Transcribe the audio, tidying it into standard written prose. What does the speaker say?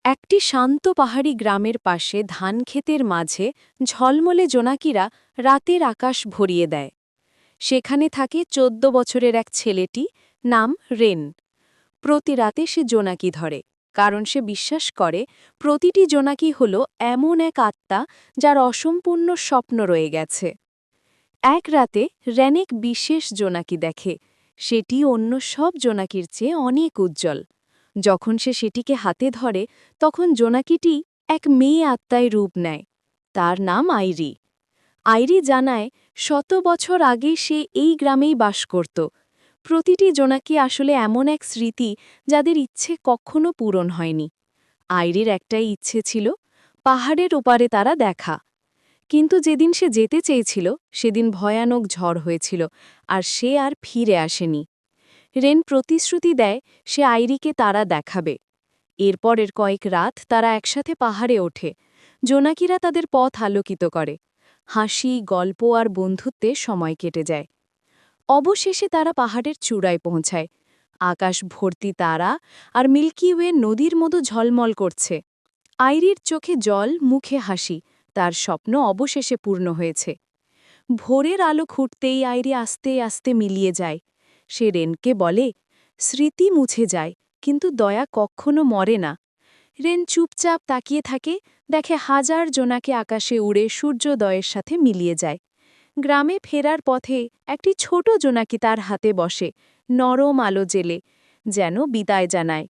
একটি শান্ত পাহাড়ি গ্রামের পাশে ধানক্ষেতের মাঝে ঝলমলে জোনাকিরা রাতের আকাশ ভরিয়ে দেয়। সেখানে থাকে ১৪ বছরের এক ছেলেটি, নাম রেন। প্রতি রাতে সে জোনাকি ধরে, কারণ সে বিশ্বাস করে প্রতিটি জোনাকি হল এমন এক আত্মা যার অসম্পূর্ণ স্বপ্ন রয়ে গেছে। এক রাতে রেন এক বিশেষ জোনাকি দেখে। সেটি অন্য সব জোনাকির চেয়ে অনেক উজ্জ্বল। যখন সে সেটিকে হাতে ধরে তখন জোনাকিটি এক মেয়ে আত্মায় রূপ নেয়। তার নাম আইরি। আইরি জানায় ১০০ বছর আগে সে এই গ্রামেই বাস করত। প্রতিটি জোনাকি আসলে এমন এক স্মৃতি যাদের ইচ্ছে কখনো পূরণ হয়নি। আইরির একটাই ইচ্ছে ছিল, পাহাড়ের ওপারে তারা দেখা। কিন্তু যেদিন সে যেতে চেয়েছিল সেদিন ভয়ানক ঝড় হয়েছিল, আর সে আর ফিরে আসেনি। রেন প্রতিশ্রুতি দেয় সে আইরিকে তারা দেখাবে। এরপরের কয়েক রাত তারা একসাথে পাহাড়ে ওঠে। জোনাকিরা তাদের পথ আলোকিত করে। হাসি, গল্প আর বন্ধুত্বে সময় কেটে যায়। অবশেষে তারা পাহাড়ের চূড়ায় পৌঁছায়। আকাশ ভর্তি তারা, আর মিল্কি ওয়ে নদীর মতো ঝলমল করছে। আইরির চোখে জল, মুখে হাসি। তার স্বপ্ন অবশেষে পূর্ণ হয়েছে। ভোরের আলো খুঁটতেই আইরি আস্তে আস্তে মিলিয়ে যায়। সে রেনকে বলে, স্মৃতি মুছে যায়, কিন্তু দয়া কখনো মরে না। রেন চুপচাপ তাকিয়ে থাকে, দেখে হাজার জোনাকে আকাশে উড়ে সূর্যোদয়ের সাথে মিলিয়ে যায়। গ্রামে ফেরার পথে একটি ছোট জোনাকি তার হাতে বসে, নরম আলো জেলে, যেন বিদায় জানায়।